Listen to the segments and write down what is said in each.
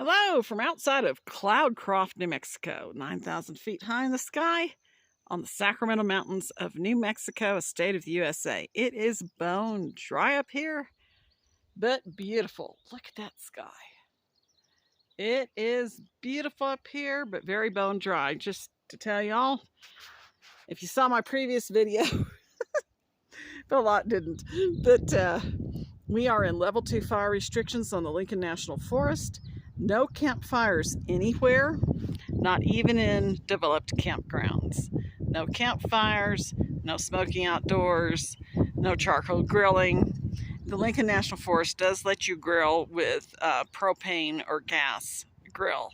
Hello from outside of Cloudcroft, New Mexico, 9,000 feet high in the sky on the Sacramento Mountains of New Mexico, a state of the USA. It is bone dry up here, but beautiful. Look at that sky. It is beautiful up here, but very bone dry. Just to tell y'all, if you saw my previous video, but a lot didn't, but we are in level 2 fire restrictions on the Lincoln National Forest. No campfires anywhere, not even in developed campgrounds. No campfires, no smoking outdoors, no charcoal grilling. The Lincoln National Forest does let you grill with propane or gas grill.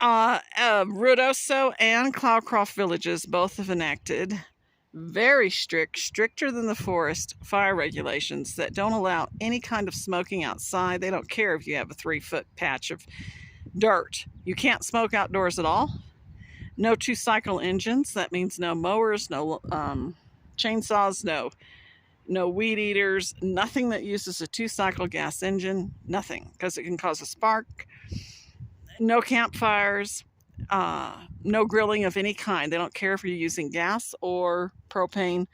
Ruidoso and Cloudcroft villages both have enacted very stricter than the forest fire regulations that don't allow any kind of smoking outside. They don't care if you have a 3-foot patch of dirt. You can't smoke outdoors at all. No 2-cycle engines. That means no mowers, no chainsaws, no weed eaters, nothing that uses a 2-cycle gas engine, nothing, because it can cause a spark. No campfires. No grilling of any kind. They don't care if you're using gas or propane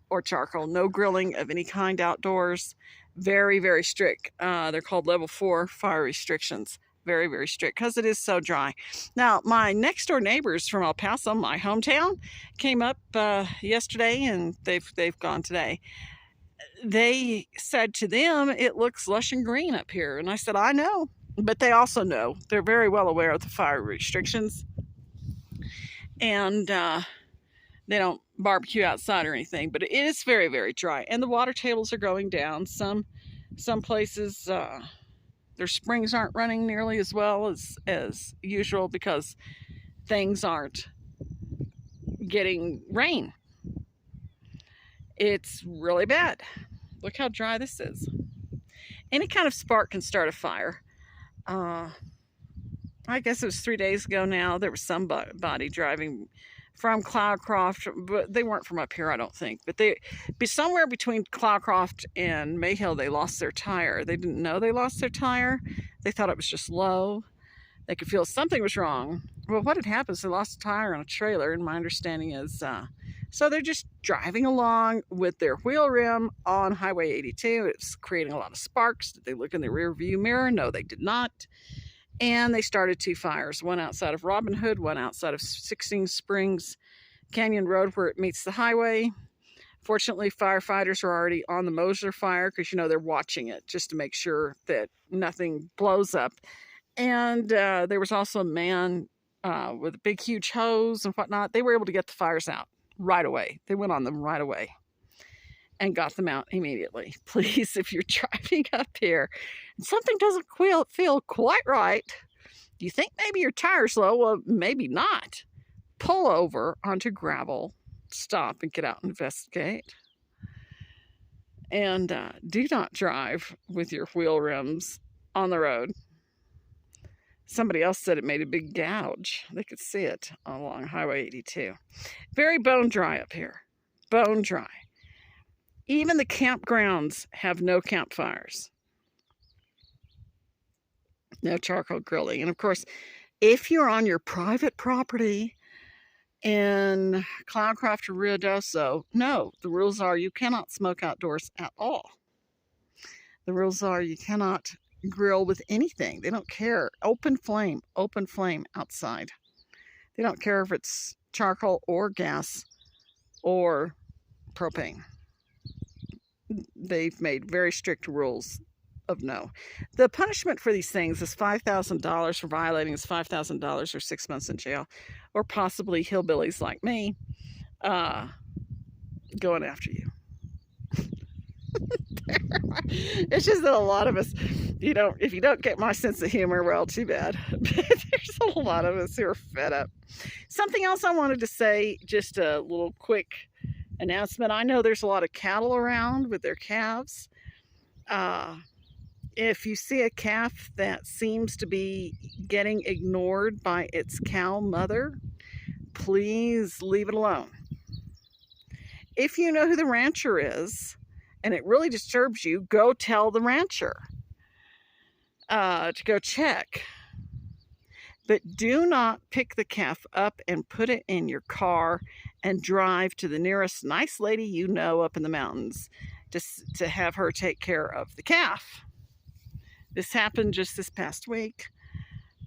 or charcoal. No grilling of any kind outdoors. Very strict. They're called level 4 fire restrictions. Very strict because it is so dry. Now, my next door neighbors from El Paso, my hometown, came up yesterday, and they've gone today. They said to them, it looks lush and green up here. And I said, I know. But they also know, they're very well aware of the fire restrictions, and they don't barbecue outside or anything, but it is very dry, and the water tables are going down. Some places, their springs aren't running nearly as well as usual because things aren't getting rain. It's really bad. Look how dry this is. Any kind of spark can start a fire. I guess it was 3 days ago now. There was somebody driving from Cloudcroft, but they weren't from up here, I don't think. But they be somewhere between Cloudcroft and Mayhill. They lost their tire. They didn't know they lost their tire. They thought it was just low. They could feel something was wrong. Well, what had happened is they lost a tire on a trailer, and my understanding is so they're just driving along with their wheel rim on Highway 82. It's creating a lot of sparks. Did they look in the rear view mirror? No, they did not. And they started 2 fires, one outside of Robin Hood, one outside of 16 Springs Canyon Road where it meets the highway. Fortunately, firefighters are already on the Moser fire because, they're watching it just to make sure that nothing blows up. And there was also a man with a big, huge hose and whatnot. They were able to get the fires out right away. They went on them right away and got them out immediately. Please, if you're driving up here and something doesn't feel quite right, you think maybe your tire's low, well, maybe not. Pull over onto gravel, stop and get out and investigate. And do not drive with your wheel rims on the road. Somebody else said it made a big gouge. They could see it along Highway 82. Very bone dry up here. Bone dry. Even the campgrounds have no campfires. No charcoal grilling. And of course, if you're on your private property in Cloudcroft or Ruidoso, no, the rules are you cannot smoke outdoors at all. The rules are you cannot grill with anything. They don't care. Open flame outside. They don't care if it's charcoal or gas or propane. They've made very strict rules of no. The punishment for these things is $5,000 for violating is $5,000 or 6 months in jail, or possibly hillbillies like me going after you. It's just that a lot of us, if you don't get my sense of humor, well, too bad. There's a lot of us who are fed up. Something else I wanted to say, just a little quick announcement. I know there's a lot of cattle around with their calves. If you see a calf that seems to be getting ignored by its cow mother, please leave it alone. If you know who the rancher is, and it really disturbs you, go tell the rancher. to go check. But do not pick the calf up and put it in your car and drive to the nearest nice lady you know up in the mountains to have her take care of the calf. This happened just this past week.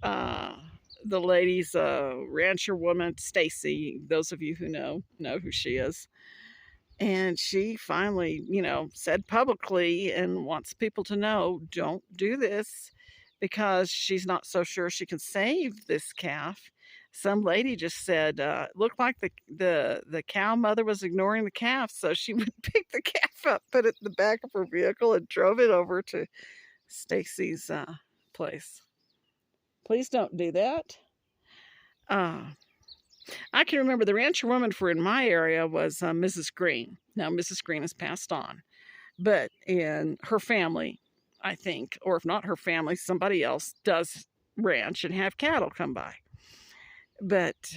The lady's a rancher woman, Stacy. Those of you who know who she is. And she finally, said publicly and wants people to know, don't do this, because she's not so sure she can save this calf. Some lady just said it looked like the cow mother was ignoring the calf, so she would pick the calf up, put it in the back of her vehicle, and drove it over to Stacy's place. Please don't do that. I can remember the rancher woman for in my area was Mrs. Green. Now, Mrs. Green has passed on, but in her family, I think, or if not her family, somebody else does ranch and have cattle come by. But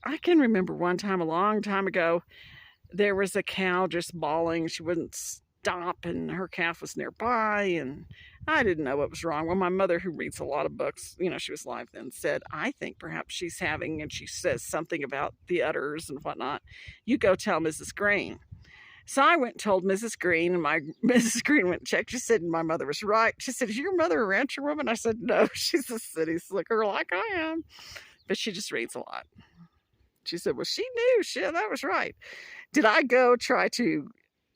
I can remember one time, a long time ago, there was a cow just bawling. She wouldn't stop, and her calf was nearby, and I didn't know what was wrong. Well, my mother, who reads a lot of books, she was alive then, said, I think perhaps she's having, and she says something about the udders and whatnot. You go tell Mrs. Green. So I went and told Mrs. Green, and my Mrs. Green went and checked. She said my mother was right. She said, is your mother a rancher woman? I said, no, she's a city slicker like I am. But she just reads a lot. She said, well, she knew. Shit, that was right. Did I go try to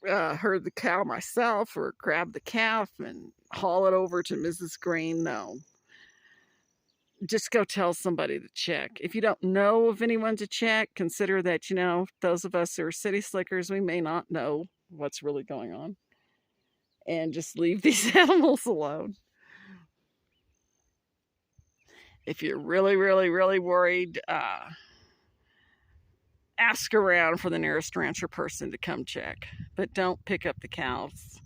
herd the cow myself or grab the calf and haul it over to Mrs. Green? No. Just go tell somebody to check. If you don't know of anyone to check, consider that, those of us who are city slickers, we may not know what's really going on. And just leave these animals alone. If you're really, really, really worried, ask around for the nearest rancher person to come check. But don't pick up the cows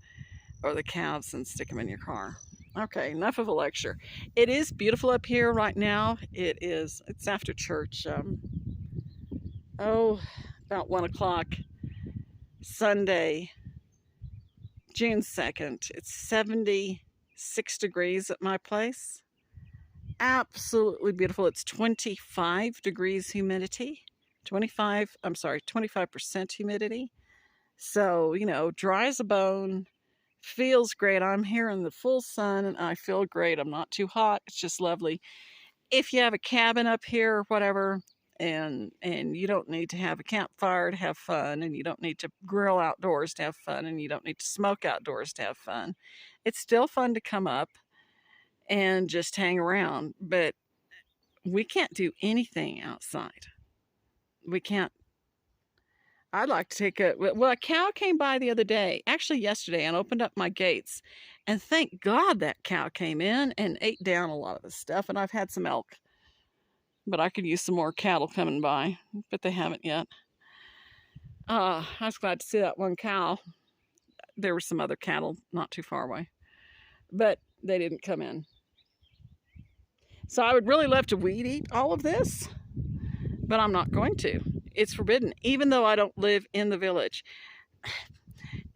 or the calves and stick them in your car. Okay, enough of a lecture. It is beautiful up here right now. It's after church. About 1 o'clock, Sunday, June 2nd. It's 76 degrees at my place. Absolutely beautiful. It's 25 degrees humidity. 25% humidity. So, dry as a bone. Feels great. I'm here in the full sun and I feel great. I'm not too hot. It's just lovely. If you have a cabin up here or whatever, and you don't need to have a campfire to have fun, and you don't need to grill outdoors to have fun, and you don't need to smoke outdoors to have fun, it's still fun to come up and just hang around. But we can't do anything outside. We can't. I'd like to take a cow came by the other day, actually yesterday, and opened up my gates. And thank God that cow came in and ate down a lot of the stuff. And I've had some elk, but I could use some more cattle coming by, but they haven't yet. I was glad to see that one cow. There were some other cattle not too far away, but they didn't come in. So I would really love to weed eat all of this, but I'm not going to. It's forbidden, even though I don't live in the village.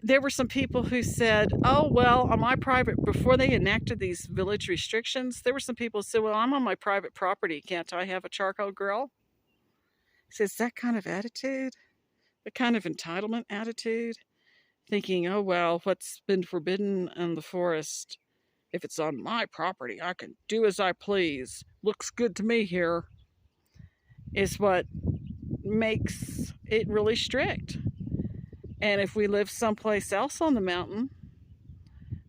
There were some people who said, oh, well, on my private, before they enacted these village restrictions, there were some people who said, well, I'm on my private property. Can't I have a charcoal grill? He says, that kind of attitude, the kind of entitlement attitude, thinking, oh, well, what's been forbidden in the forest, if it's on my property, I can do as I please. Looks good to me here, is what makes it really strict. And if we live someplace else on the mountain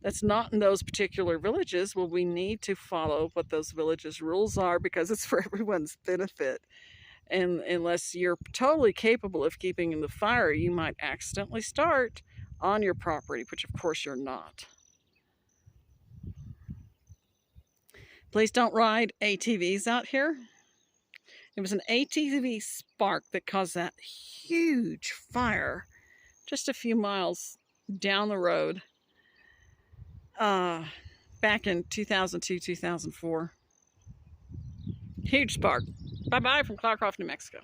that's not in those particular villages, well, we need to follow what those villages' rules are, because it's for everyone's benefit. And unless you're totally capable of keeping in the fire, you might accidentally start on your property, which of course you're not. Please don't ride ATVs out here. It was an ATV spark that caused that huge fire just a few miles down the road back in 2002, 2004. Huge spark. Bye-bye from Cloudcroft, New Mexico.